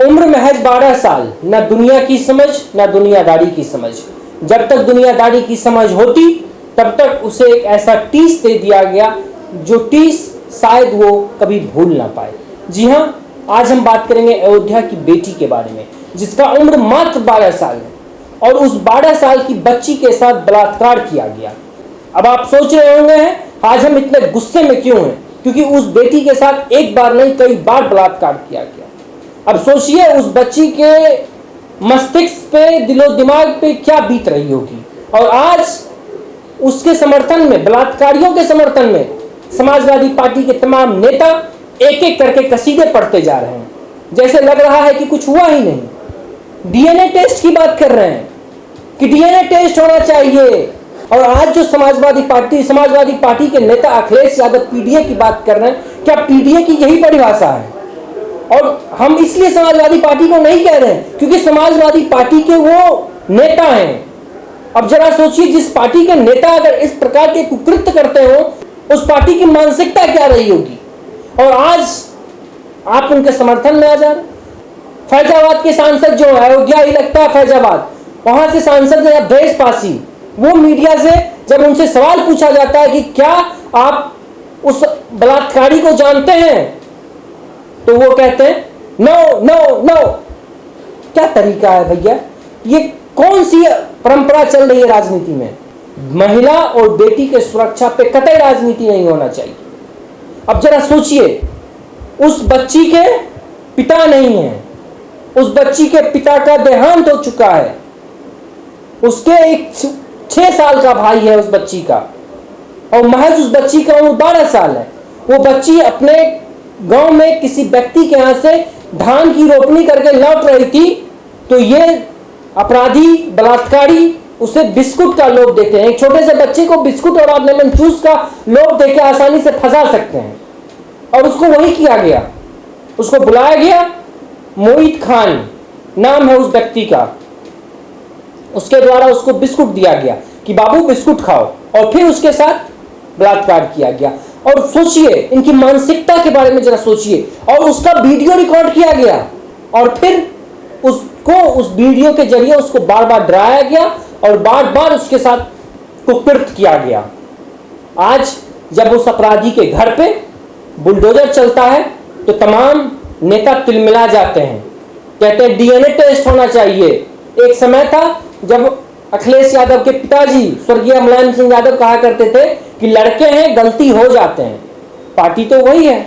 उम्र महज 12 साल, न दुनिया की समझ न दुनियादारी की समझ। जब तक दुनियादारी की समझ होती तब तक उसे एक ऐसा टीस दे दिया गया जो टीस शायद वो कभी भूल ना पाए। जी हाँ, आज हम बात करेंगे अयोध्या की बेटी के बारे में, जिसका उम्र मात्र 12 साल है और उस 12 साल की बच्ची के साथ बलात्कार किया गया। अब आप सोच रहे होंगे आज हम इतने गुस्से में क्यों हैं, क्योंकि उस बेटी के साथ एक बार नहीं कई बार बलात्कार किया गया। अब सोचिए उस बच्ची के मस्तिष्क पे, दिलो दिमाग पे क्या बीत रही होगी। और आज उसके समर्थन में, बलात्कारियों के समर्थन में समाजवादी पार्टी के तमाम नेता एक एक करके कसीदे पढ़ते जा रहे हैं, जैसे लग रहा है कि कुछ हुआ ही नहीं। डीएनए टेस्ट की बात कर रहे हैं कि डीएनए टेस्ट होना चाहिए। और आज जो समाजवादी पार्टी के नेता अखिलेश यादव पीडीए की बात कर रहे हैं, क्या पीडीए की यही परिभाषा है? और हम इसलिए समाजवादी पार्टी को नहीं कह रहे हैं क्योंकि समाजवादी पार्टी के वो नेता हैं। अब जरा सोचिए, जिस पार्टी के नेता अगर इस प्रकार के कुकृत्य करते हो, उस पार्टी की मानसिकता क्या रही होगी। और आज आप उनके समर्थन में आ जा रहे। फैजाबाद के सांसद जो है, अयोध्या ही लगता है फैजाबाद, वहां से सांसद है अवधेश पासी, वो मीडिया से जब उनसे सवाल पूछा जाता है कि क्या आप उस बलात्कारी को जानते हैं, तो वो कहते हैं नो नो नो। क्या तरीका है भैया, ये कौन सी परंपरा चल रही है राजनीति में? महिला और बेटी के सुरक्षा पे कतई राजनीति नहीं होना चाहिए। अब जरा सोचिए, उस बच्ची के पिता नहीं है, उस बच्ची के पिता का देहांत हो चुका है, उसके एक 6 साल का भाई है उस बच्ची का, और महज उस बच्ची का उम्र 12 साल है। वो बच्ची अपने गांव में किसी व्यक्ति के यहां से धान की रोपनी करके लौट रही थी, तो ये अपराधी बलात्कारी उसे बिस्कुट का लोभ देते हैं। एक छोटे से बच्चे को बिस्कुट और लेमन जूस का लोभ देकर आसानी से फंसा सकते हैं, और उसको वही किया गया। उसको बुलाया गया, मोहित खान नाम है उस व्यक्ति का, उसके द्वारा उसको बिस्कुट दिया गया कि बाबू बिस्कुट खाओ, और फिर उसके साथ बलात्कार किया गया। और सोचिए इनकी मानसिकता के बारे में जरा सोचिए। और उसका वीडियो रिकॉर्ड किया गया और फिर उसको उस वीडियो के जरिए उसको बार बार डराया गया और बार बार उसके साथ कुकृत्य किया गया। आज जब उस अपराधी के घर पे बुलडोजर चलता है तो तमाम नेता तिलमिला जाते हैं, कहते हैं डीएनए टेस्ट होना चाहिए। एक समय था जब अखिलेश यादव के पिताजी स्वर्गीय मुलायम सिंह यादव कहा करते थे कि लड़के हैं गलती हो जाते हैं। पार्टी तो वही है,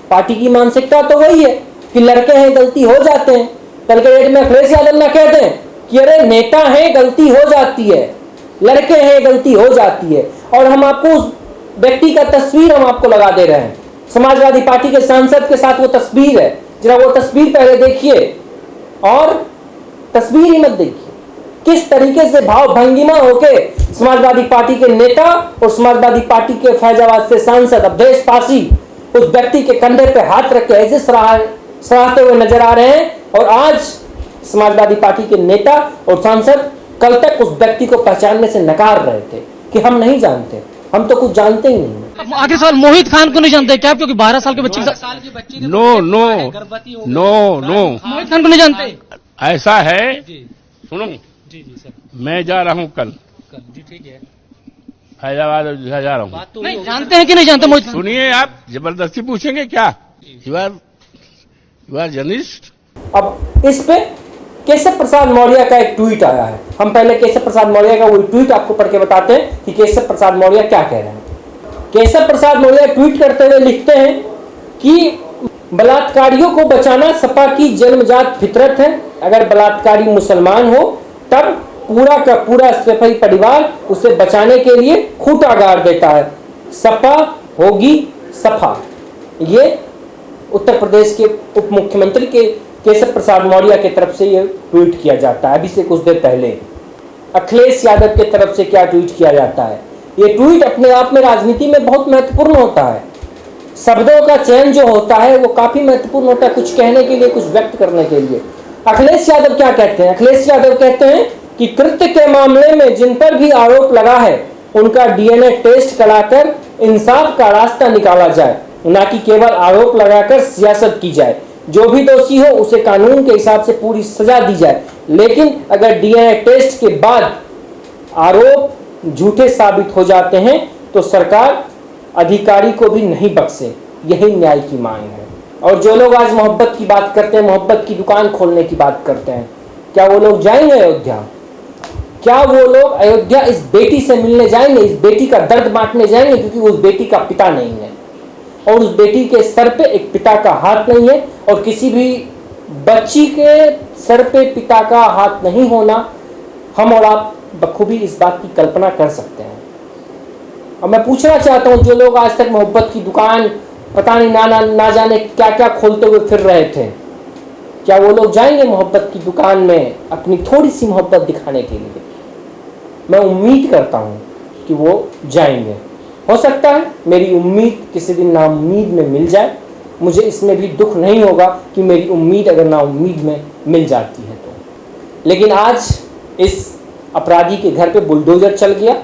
पार्टी की मानसिकता तो वही है कि लड़के हैं गलती हो जाते हैं। कल के डेट में अखिलेश यादव ना कहते हैं कि अरे नेता है गलती हो जाती है, लड़के हैं गलती हो जाती है। और हम आपको उस व्यक्ति का तस्वीर हम आपको लगा दे रहे हैं, समाजवादी पार्टी के सांसद के साथ वो तस्वीर है। जरा वो तस्वीर पहले देखिए और तस्वीर ही मत देखिए, किस तरीके से भाव भंगिमा होके समाजवादी पार्टी के नेता और समाजवादी पार्टी के फैजाबाद से सांसद अवधेश पासी उस व्यक्ति के कंधे पे हाथ रख के ऐसे सराहते हुए नजर आ रहे हैं। और आज समाजवादी पार्टी के नेता और सांसद कल तक उस व्यक्ति को पहचानने से नकार रहे थे कि हम नहीं जानते, हम तो कुछ जानते ही नहीं। आगे सवाल, मोहित खान को नहीं जानते क्या? क्योंकि 12 साल के बच्चे नो नो नो नो मोहित खान को नहीं जानते। ऐसा है, सुनो जी सर, मैं जा रहा हूँ कल जी ठीक है, फैजाबाद जा रहा हूँ। तो नहीं जानते हैं कि नहीं जानते मोहित खान? सुनिए, आप जबरदस्ती पूछेंगे क्या? You are journalist. अब इस पे केशव प्रसाद मौर्य का एक ट्वीट आया है। हम पहले केशव प्रसाद मौर्य का वो ट्वीट आपको पढ़ के बताते हैं कि केशव प्रसाद मौर्य क्या कह रहे हैं। केशव प्रसाद मौर्य ट्वीट करते हुए लिखते हैं कि बलात्कारियों को बचाना सपा की जन्मजात फितरत है। अगर बलात्कारी मुसलमान हो तब पूरा का पूरा सफाई परिवार उसे बचाने के लिए खूंटा गाड़ देता है। सपा होगी सफा। ये उत्तर प्रदेश के उप मुख्यमंत्री के केशव प्रसाद मौर्य की तरफ से ये ट्वीट किया जाता है। अभी से कुछ देर पहले अखिलेश यादव की तरफ से क्या ट्वीट किया जाता है। ये ट्वीट अपने आप में राजनीति में बहुत महत्वपूर्ण होता है। शब्दों का चयन जो होता है वो काफी महत्वपूर्ण होता है, कुछ कहने के लिए, कुछ व्यक्त करने के लिए। अखिलेश यादव क्या कहते हैं? अखिलेश यादव कहते हैं कि कृत्य के मामले में जिन पर भी आरोप लगा है उनका डीएनए टेस्ट कराकर इंसाफ का रास्ता निकाला जाए, न कि केवल आरोप लगाकर सियासत की जाए। जो भी दोषी हो उसे कानून के हिसाब से पूरी सजा दी जाए, लेकिन अगर डीएनए टेस्ट के बाद आरोप झूठे साबित हो जाते हैं तो सरकार अधिकारी को भी नहीं बख्शे। यही न्याय की मांग है। और जो लोग आज मोहब्बत की बात करते हैं, मोहब्बत की दुकान खोलने की बात करते हैं, क्या वो लोग जाएंगे अयोध्या? क्या वो लोग अयोध्या इस बेटी से मिलने जाएंगे, इस बेटी का दर्द बांटने जाएंगे? क्योंकि उस बेटी का पिता नहीं है और उस बेटी के सर पे एक पिता का हाथ नहीं है, और किसी भी बच्ची के सर पे पिता का हाथ नहीं होना हम और आप बखूबी इस बात की कल्पना कर सकते हैं। और मैं पूछना चाहता हूं, जो लोग आज तक मोहब्बत की दुकान पता नहीं ना जाने क्या क्या खोलते हुए फिर रहे थे, क्या वो लोग जाएंगे मोहब्बत की दुकान में अपनी थोड़ी सी मोहब्बत दिखाने के लिए? मैं उम्मीद करता हूं कि वो जाएंगे। हो सकता है मेरी उम्मीद किसी दिन नाउम्मीद में मिल जाए, मुझे इसमें भी दुख नहीं होगा कि मेरी उम्मीद अगर नाउम्मीद में मिल जाती है तो। लेकिन आज इस अपराधी के घर पे बुलडोजर चल गया।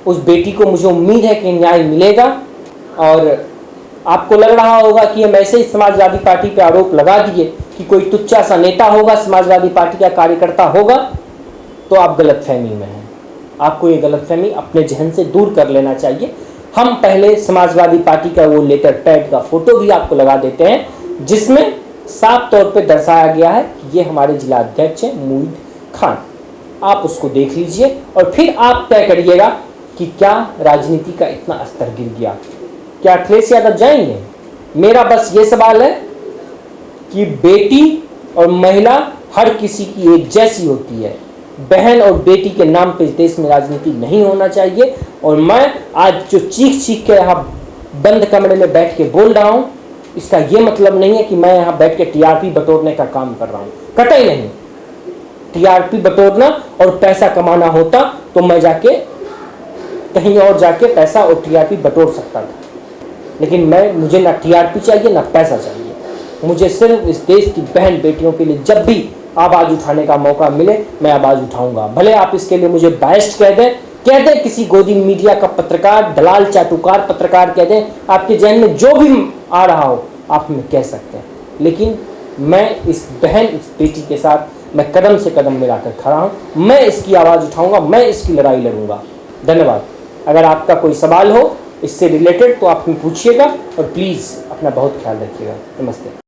उस बेटी को मुझे उम्मीद है कि न्याय मिलेगा। और आपको लग रहा होगा कि हम ऐसे ही समाजवादी पार्टी पे आरोप लगा दिए कि कोई तुच्चा सा नेता होगा, समाजवादी पार्टी का कार्यकर्ता होगा, तो आप गलतफहमी में हैं। आपको ये गलतफहमी अपने जहन से दूर कर लेना चाहिए। हम पहले समाजवादी पार्टी का वो लेटर पैड का फोटो भी आपको लगा देते हैं, जिसमें साफ तौर पे दर्शाया गया है कि ये हमारे जिला अध्यक्ष हैं मुईद खान। आप उसको देख लीजिए और फिर आप तय करिएगा कि क्या राजनीति का इतना स्तर गिर गया, क्या अखिलेश यादव जाएंगे? मेरा बस ये सवाल है कि बेटी और महिला हर किसी की एक जैसी होती है। बहन और बेटी के नाम पे देश में राजनीति नहीं होना चाहिए। और मैं आज जो चीख चीख के यहाँ बंद कमरे में बैठ के बोल रहा हूँ, इसका ये मतलब नहीं है कि मैं यहाँ बैठ के टीआरपी बटोरने का काम कर रहा हूँ, कतई नहीं। टीआरपी बटोरना और पैसा कमाना होता तो मैं जाके कहीं और जाके पैसा और टीआरपी बटोर सकता था, लेकिन मुझे ना टीआरपी चाहिए ना पैसा चाहिए। मुझे सिर्फ इस देश की बहन बेटियों के लिए जब भी आवाज उठाने का मौका मिले मैं आवाज उठाऊंगा। भले आप इसके लिए मुझे बायस्ड कह दें किसी गोदी मीडिया का पत्रकार, दलाल चाटुकार पत्रकार कह दें, आपके जहन में जो भी आ रहा हो आप हमें कह सकते हैं, लेकिन मैं इस बहन इस बेटी के साथ मैं कदम से कदम मिलाकर खड़ा हूं। मैं इसकी आवाज उठाऊंगा, मैं इसकी लड़ाई लड़ूंगा। धन्यवाद। अगर आपका कोई सवाल हो इससे रिलेटेड तो आप पूछिएगा और प्लीज़ अपना बहुत ख्याल रखिएगा। नमस्ते।